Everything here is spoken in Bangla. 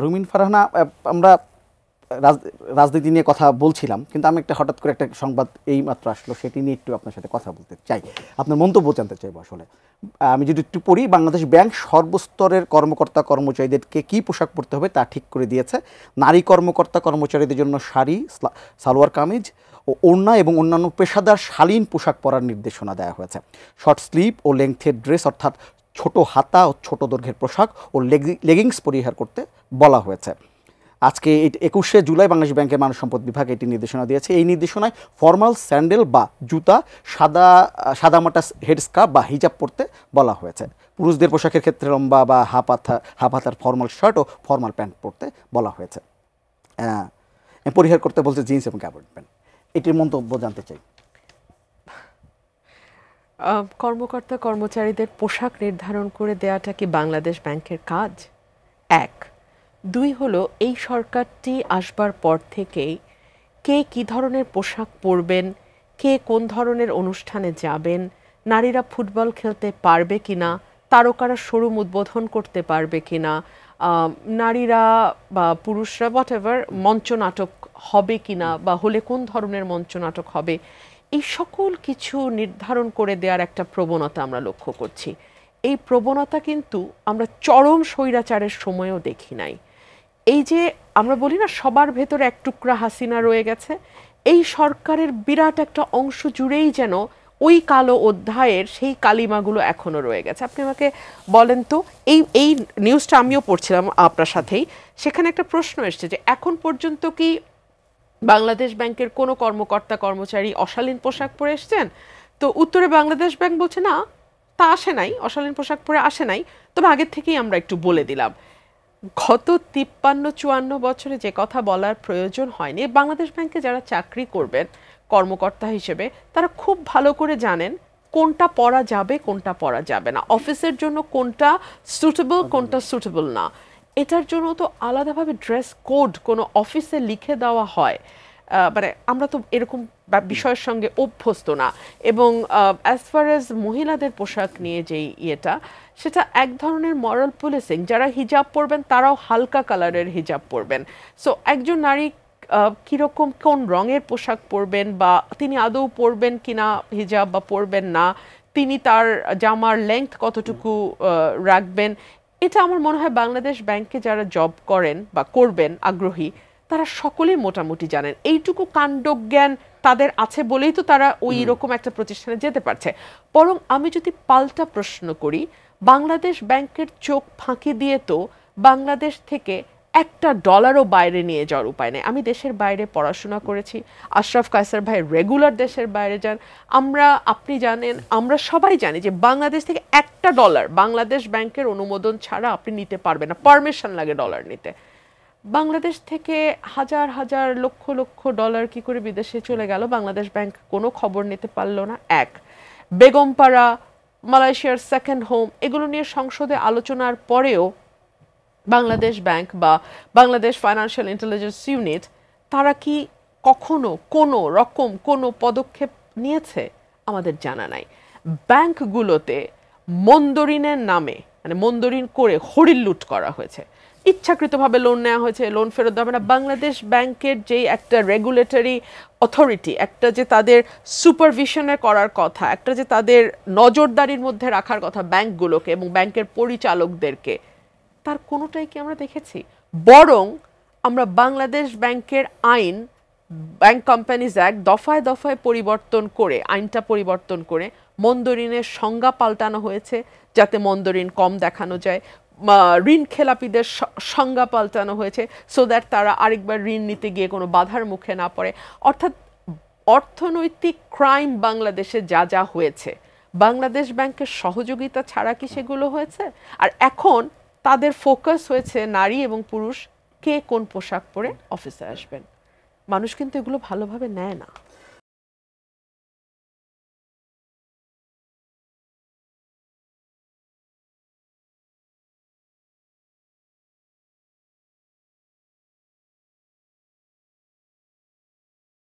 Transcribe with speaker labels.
Speaker 1: রুমিন ফারহানা, আমরা রাজনীতি নিয়ে কথা বলছিলাম, কিন্তু আমি হঠাৎ করে একটা সংবাদ এই মাত্র আসলো, সেটি নিয়ে একটু আপনার সাথে কথা বলতে চাই, আপনার মন্তব্য জানতে চাইব। আসলে আমি যদি একটু পড়ি, বাংলাদেশ ব্যাংক সর্বস্তরের কর্মকর্তা কর্মচারীদেরকে কী পোশাক পরতে হবে তা ঠিক করে দিয়েছে। নারী কর্মকর্তা কর্মচারীদের জন্য শাড়ি, সালোয়ার কামিজ ও ওড়না এবং অন্যান্য পেশাদার শালীন পোশাক পরার নির্দেশনা দেওয়া হয়েছে। শর্ট স্লিভ ও লেংথের ড্রেস অর্থাৎ ছোট হাতা ও ছোট দৈর্ঘ্যের পোশাক ও লেগিংস পরিহার করতে বলা হয়েছে। আজকে 21শে জুলাই বাংলাদেশ ব্যাংকের মানব সম্পদ বিভাগ এটি নির্দেশনা দিয়েছে। এই নির্দেশনায় ফর্মাল স্যান্ডেল বা জুতা, সাদামাটা হেডস্কার্ফ বা হিজাব পরতে বলা হয়েছে। পুরুষদের পোশাকের ক্ষেত্রে লম্বা বা হাফ হাতার ফর্মাল শার্ট ও ফর্মাল প্যান্ট পরতে বলা হয়েছে। পরিহার করতে বলছে জিন্স এবং ক্যাবর্ড প্যান্ট। এটির মন্তব্য জানতে চাই।
Speaker 2: কর্মকর্তা কর্মচারীদের পোশাক নির্ধারণ করে দেওয়াটা কি বাংলাদেশ ব্যাংকের কাজ? এক। দুই হলো, এই সরকারটি আসবার পর থেকেই কে কী ধরনের পোশাক পরবেন, কে কোন ধরনের অনুষ্ঠানে যাবেন, নারীরা ফুটবল খেলতে পারবে কিনা, তারকারা শোরুম উদ্বোধন করতে পারবে কিনা, নারীরা বা পুরুষরা হোয়াটএভার মঞ্চনাটক হবে কিনা বা হলে কোন ধরনের মঞ্চনাটক হবে, এই সকল কিছু নির্ধারণ করে দেওয়ার একটা প্রবণতা আমরা লক্ষ্য করছি। এই প্রবণতা কিন্তু আমরা চরম স্বৈরাচারের সময়ও দেখি নাই। এই যে আমরা বলি না সবার ভেতরে এক টুকরা হাসিনা রয়ে গেছে, এই সরকারের বিরাট একটা অংশ জুড়েই যেন ওই কালো অধ্যায়ের সেই কালিমাগুলো এখনো রয়ে গেছে। আপনি আমাকে বলেন তো, এই নিউজটা আমিও পড়ছিলাম আপনার সাথেই, সেখানে একটা প্রশ্ন এসছে যে এখন পর্যন্ত কি বাংলাদেশ ব্যাংকের কোনো কর্মকর্তা কর্মচারী অশালীন পোশাক পরে এসছেন? তো উত্তরে বাংলাদেশ ব্যাংক বলছে না, তা আসে নাই, অশালীন পোশাক পরে আসে নাই, তবে আগের থেকেই আমরা একটু বলে দিলাম। গত 53-54 বছরে যে কথা বলার প্রয়োজন হয়নি। বাংলাদেশ ব্যাংকে যারা চাকরি করবেন কর্মকর্তা হিসেবে, তারা খুব ভালো করে জানেন কোনটা পরা যাবে কোনটা পরা যাবে না, অফিসের জন্য কোনটা সুটেবল কোনটা সুটেবল না। এটার জন্য তো আলাদাভাবে ড্রেস কোড কোনো অফিসে লিখে দেওয়া হয়, মানে আমরা তো এরকম বিষয়ের সঙ্গে অভ্যস্ত না। এবং অ্যাজ ফার অ্যাজ মহিলাদের পোশাক নিয়ে যেই ইয়েটা, সেটা এক ধরনের মরাল পুলিশিং। যারা হিজাব পরবেন তারাও হালকা কালারের হিজাব পরবেন। সো একজন নারী কীরকম কোন রঙের পোশাক পরবেন বা তিনি আদৌ পরবেন কিনা হিজাব বা পরবেন না, তিনি তার জামার লেংথ কতটুকু রাখবেন, এটা আমার মনে হয় বাংলাদেশ ব্যাংকে যারা জব করেন বা করবেন আগ্রহী, তারা সকলেই মোটামুটি জানেন। এইটুকু কাণ্ডজ্ঞান তাদের আছে বলেই তো তারা ওই রকম একটা প্রতিষ্ঠানে যেতে পারছে। বরং আমি যদি পাল্টা প্রশ্ন করি, বাংলাদেশ ব্যাংকের চোখ ফাঁকি দিয়ে তো বাংলাদেশ থেকে একটা ডলারও বাইরে নিয়ে যাওয়ার উপায় নেই। আমি দেশের বাইরে পড়াশোনা করেছি, আশরাফ কায়সার ভাই রেগুলার দেশের বাইরে যান, আপনি জানেন, আমরা সবাই জানি যে বাংলাদেশ থেকে একটা ডলার বাংলাদেশ ব্যাংকের অনুমোদন ছাড়া আপনি নিতে পারবেন না, পারমিশন লাগে ডলার নিতে। বাংলাদেশ থেকে হাজার হাজার লক্ষ লক্ষ ডলার কি করে বিদেশে চলে গেল, বাংলাদেশ ব্যাংক কোনো খবর নিতে পারল না। এক। বেগমপাড়া, মালয়েশিয়ার সেকেন্ড হোম, এগুলো নিয়ে সংসদে আলোচনার পরেও বাংলাদেশ ব্যাংক বা বাংলাদেশ ফাইন্যান্সিয়াল ইন্টেলিজেন্স ইউনিট, তারা কি কখনো কোনো রকম কোনো পদক্ষেপ নিয়েছে? আমাদের জানা নাই। ব্যাংকগুলোতে মন্দরিনের নামে, মানে মন্দরিন করে হরিল লুট করা হয়েছে, ইচ্ছাকৃতভাবে লোন নেওয়া হয়েছে, লোন ফেরত দেওয়া হবে না। বাংলাদেশ ব্যাংকের যেই একটা রেগুলেটরি অথরিটি, একটা যে তাদের সুপারভিশনে করার কথা, একটা যে তাদের নজরদারির মধ্যে রাখার কথা ব্যাংকগুলোকে এবং ব্যাংকের পরিচালকদেরকে, তার কোনোটাই কি আমরা দেখেছি? বরং আমরা বাংলাদেশ ব্যাংকের আইন, ব্যাংক কোম্পানিজ অ্যাক্ট দফায় দফায় পরিবর্তন করে, আইনটা পরিবর্তন করে মন্দরিনের সংজ্ঞা পাল্টানো হয়েছে যাতে মন্দরিন কম দেখানো যায়। ঋণ খেলাপিদের সংজ্ঞা পাল্টানো হয়েছে সো দ্যাট তারা আরেকবার ঋণ নিতে গিয়ে কোনো বাধার মুখে না পড়ে। অর্থাৎ অর্থনৈতিক ক্রাইম বাংলাদেশে যা যা হয়েছে, বাংলাদেশ ব্যাংকের সহযোগিতা ছাড়া কি সেগুলো হয়েছে? আর এখন তাদের ফোকাস হয়েছে নারী এবং পুরুষ কে কোন পোশাক পরে অফিসে আসবেন। মানুষ কিন্তু এগুলো ভালোভাবে নেয় না।